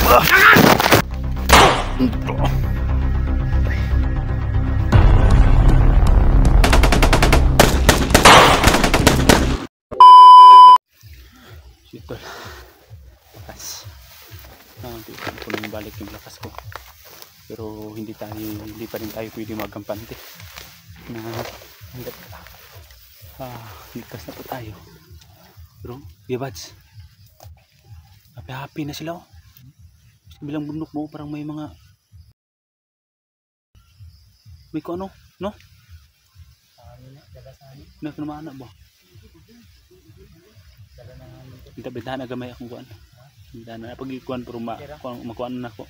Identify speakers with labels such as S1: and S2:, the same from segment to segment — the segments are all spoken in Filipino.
S1: Ito, lakas. Tingnan ko nang balik yung lakas ko. Pero hindi pa rin tayo pwede magampante. Ligtas na po tayo. Pero, Bibads, happy na sila oh. Sa bilang bundok mo, parang may mga may ko ano, no? Naman ba? Kita bentahan agak may akong kuan. Bentahan na pag ikuan pero makuan na ko.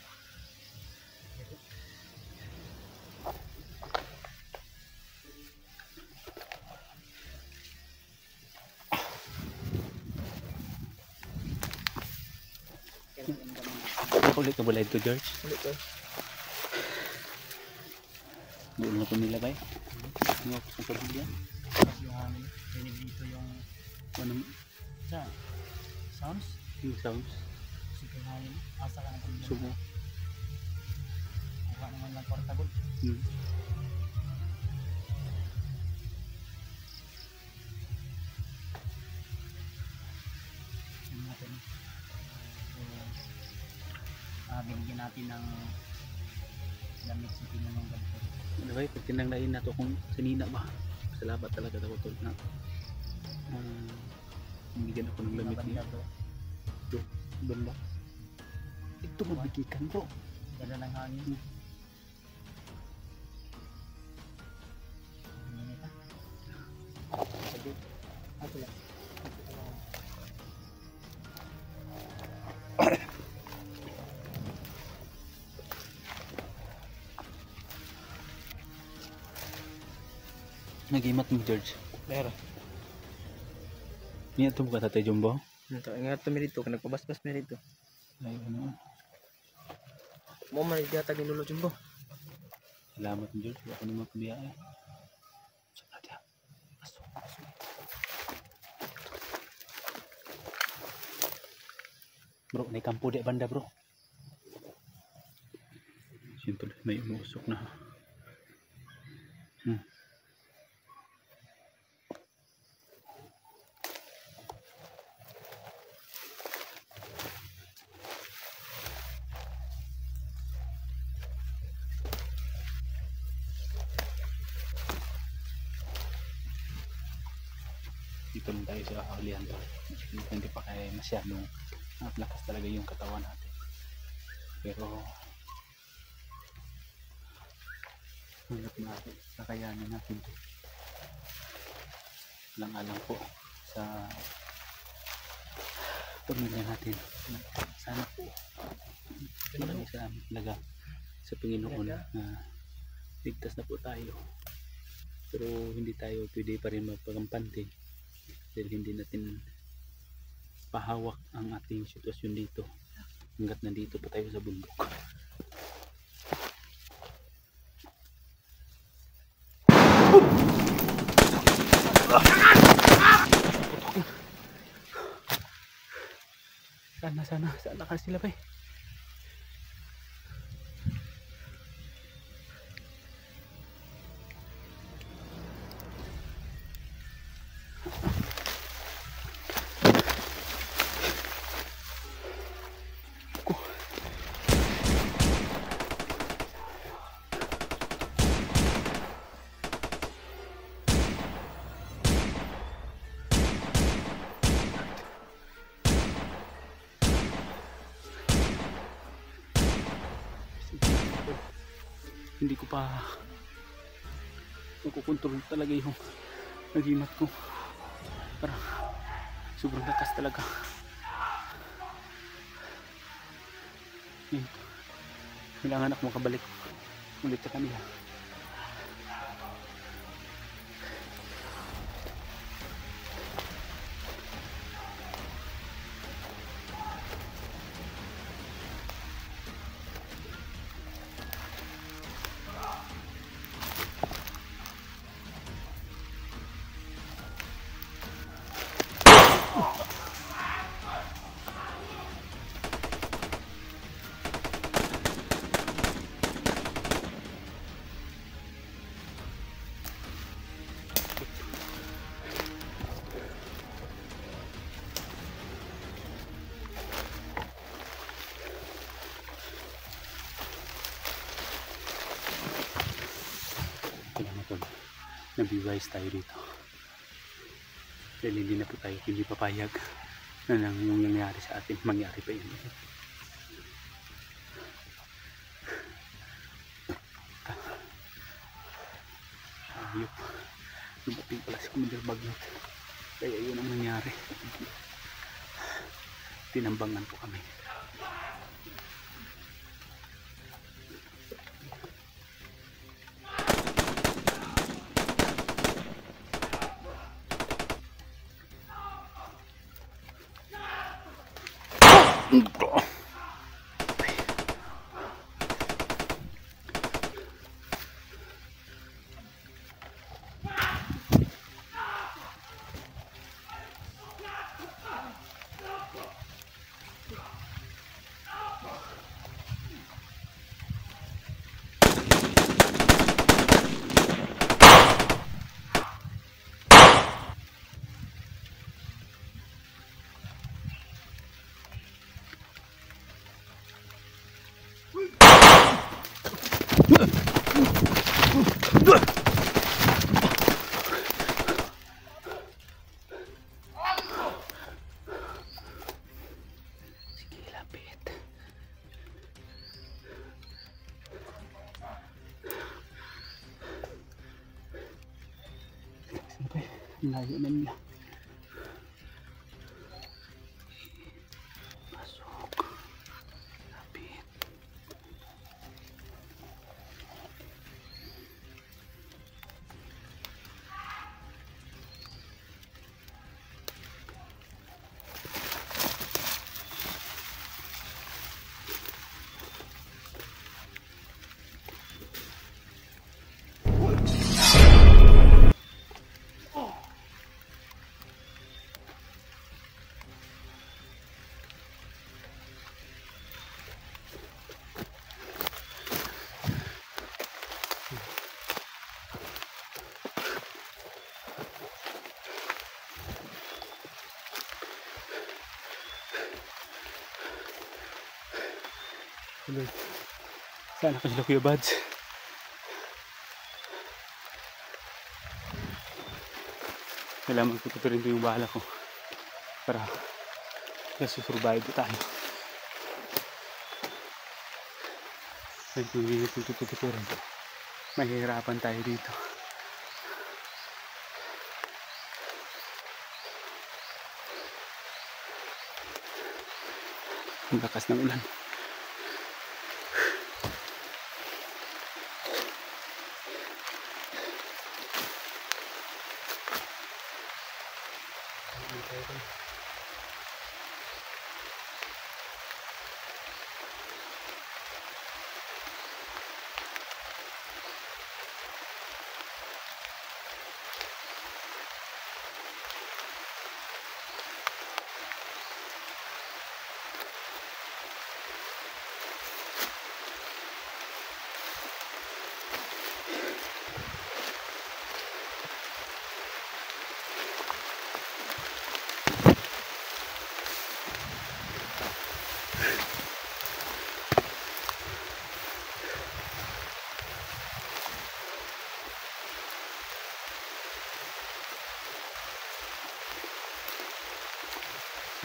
S1: Ulit ka balay to George? Ulit ko. Doon na ko nilagay. Ano ako sa pagbilya? Yung hangin. Dinig dito yung ano? Sa sounds? Yung sounds. Sige hangin. Asa ka na pagbilya. Sumo. Kuha naman lang portable. Binigyan natin ng damit sa tinanong ganito. Ano ba, pag tinanglain na ito kung sanina ba, salamat talaga ako ito na binigyan ako ng damit niya. Ito, banda. Ito mabigikan bro. Ganda ng hangin. Ito lang. Nagimat mo George. Meron. Niya ito buka tatay Jumbo? Nga ito merito. Nagpabasbas merito. Ay ano? Mo man igatag ni Lolo Jumbo. Salamat George. Ako naman kumiya eh. Salamat ya. Pasok. Bro, may kampo di banda bro. Siyempre may umusok na. Dito lang tayo sa kaulihan to. Hindi pa kaya masyadong lakas talaga yung katawan natin. Pero hanggat natin, kakayanin natin to. Alang-alang po sa pamilya natin. Sana po maraming salamat talaga sa Panginoon na ligtas na po tayo. Pero hindi tayo pwede pa rin magpagampante dahil hindi natin pahawak ang ating sitwasyon dito hanggat nandito pa tayo sa bundok. Sana ka sila ba eh. Hindi ko pa makukontrol talaga yung nagimat ko. Parang sobrang lakas talaga. Kailangan ako makabalik ulit sa kanila. nabiwise tayo dito. Dahil hindi na po tayo hindi papayag na lang yung nangyari sa atin, mangyari pa yun. Ayop, dumating pala si Commander Bagyot, kaya yun ang nangyari. Tinambangan po kami. Sige, lapit. Siyempre, layo na nila. Pasok. Lapit. Saan ako sila Kuya Bads? Kailangan magpututurin ko yung bala ko para nasusurvive tayo. At kung hindi ito tututurin, mahihirapan tayo dito. Ang lakas ng ulan.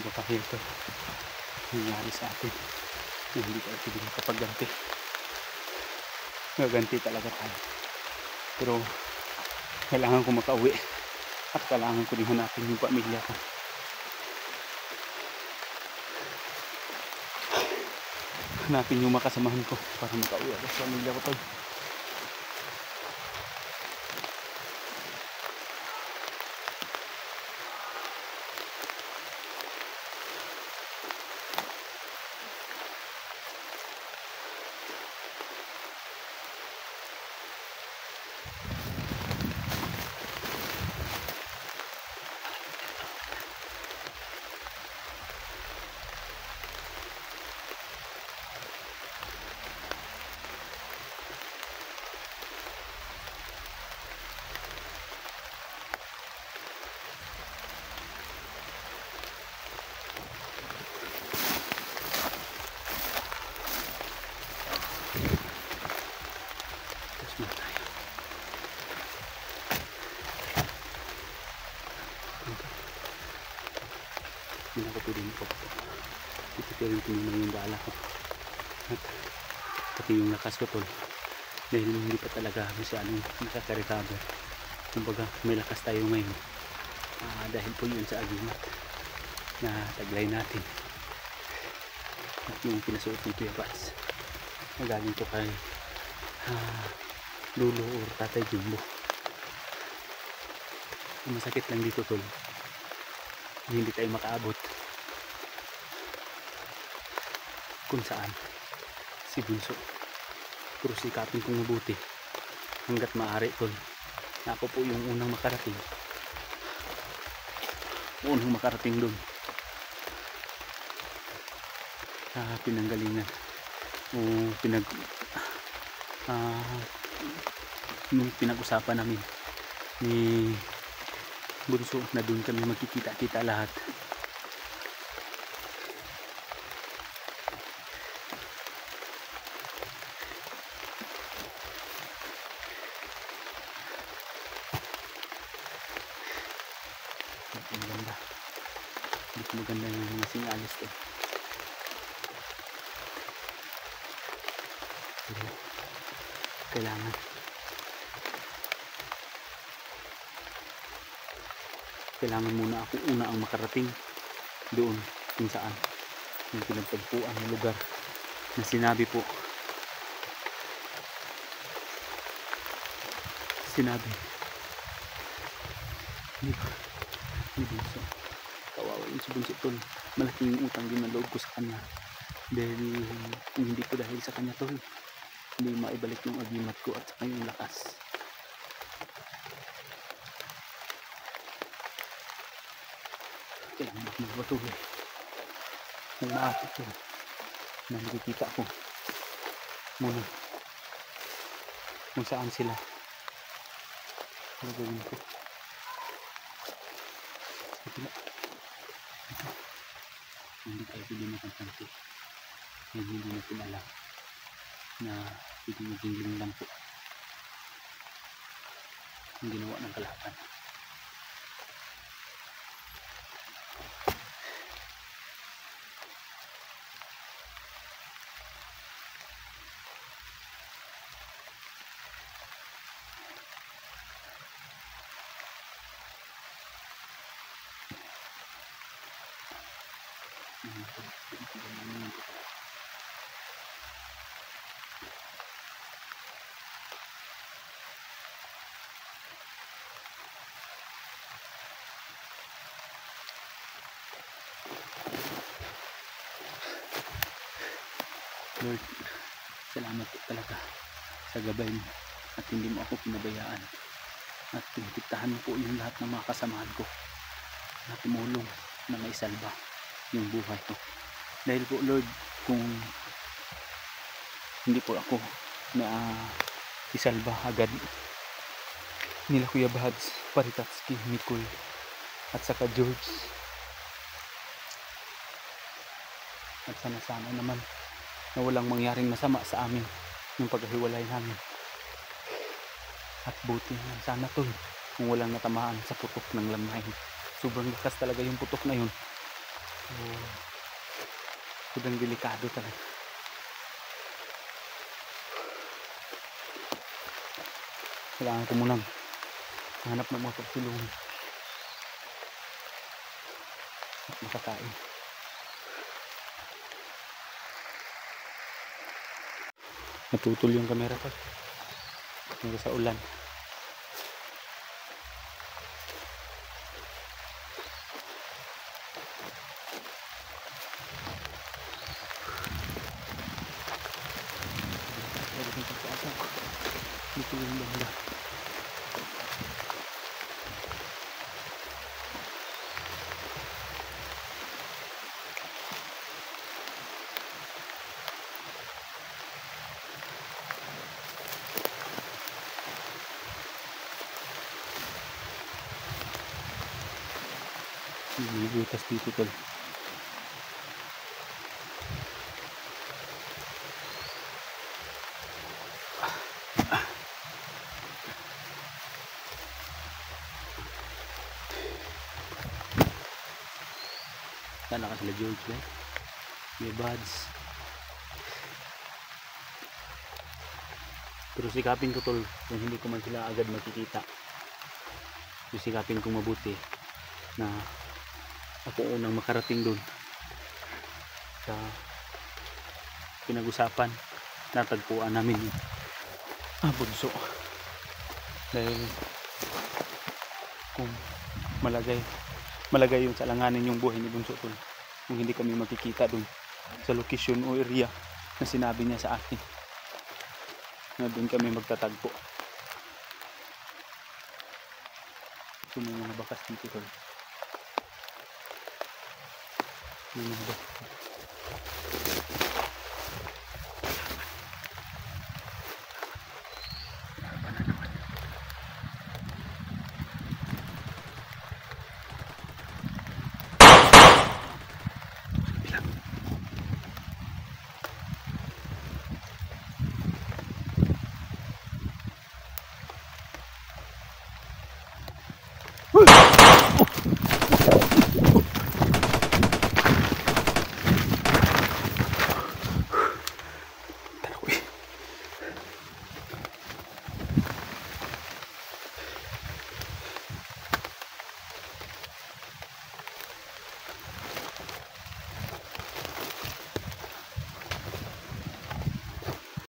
S1: Baka ito nangyari sa atin na hindi tayo pwede makapagganti. Gaganti talaga tayo, pero kailangan ko makauwi at kailangan ko din hanapin yung pamilya ko. Hanapin yung makasamahan ko para makauwi ako sa pamilya ko tol. dito din po. Dito din tinignan yung bala ko. At pati yung lakas ko tol. Dahil hindi pa talaga masyadong nakaka-recover. Kumbaga may lakas tayo ngayon. Dahil po yun sa agimat na taglay natin. At yung pinasuot ng Kuya Bats. Magaling to kay Lolo or Tatay Jumbo. Ang masakit lang dito tol. Hindi tayo makaabot kung saan si Bunso. Pero sikapin kong mabuti hanggat maaari tol. Na ako po yung unang makarating. Unang makarating doon sa pinanggalingan o yung pinag-usapan namin ni Bunso na doon kami magkikita-kita lahat. Maganda. Dito maganda yung mga sinyalis to. Pero kailangan muna ako una ang makarating doon kung saan yung pinagtagpuan ng lugar na sinabi ni Bunso. Kawawa yung si Bunso tol. Malaking utang din na loob ko sa kanya dahil kung hindi ko dahil sa kanya tol, hindi maibalik yung agimat ko at saka yung lakas. Kailangan ako magpatuloy kung maakit ko na nakikita ko muna kung saan sila. Ano gawin ko? Hindi tayo pwede makantante yan, hindi natin alam na pwede maging lang po ang ginawa ng kalaban. Lord, salamat po talaga sa gabay mo at hindi mo ako pinabayaan at pinagpiktahan mo po yung lahat ng mga kasamahan ko na tumulong na maisalba yung buhay ko. Dahil po Lord, kung hindi po ako na isalba agad nila Kuya Bads, Paritatski, Mikoy at saka George, at sana naman na walang mangyaring masama sa amin yung paghiwalay namin. At buti na sana tol kung walang natamaan sa putok ng lamay. Sobrang lakas talaga yung putok na yun. So, sobrang delikado talaga. Kailangan ko munang hanap ng mga pagtulungan at makakain. Natutol yung camera ko hanggang sa ulan. Dito yung banda. May butas dito tol. Sana baka sila George like may buds. Pero sikapin ko tol, kung hindi ko man sila agad makikita, sikapin kong mabuti na ako unang makarating dun sa pinag-usapan, natagpuan namin yung bunso. Dahil kung malagay yung sa alanganin yung buhay ni bunso tol, kung hindi kami makikita dun sa location o area na sinabi niya sa akin na dun kami magtatagpo. So may mga bakas dito tol, may mga bakas.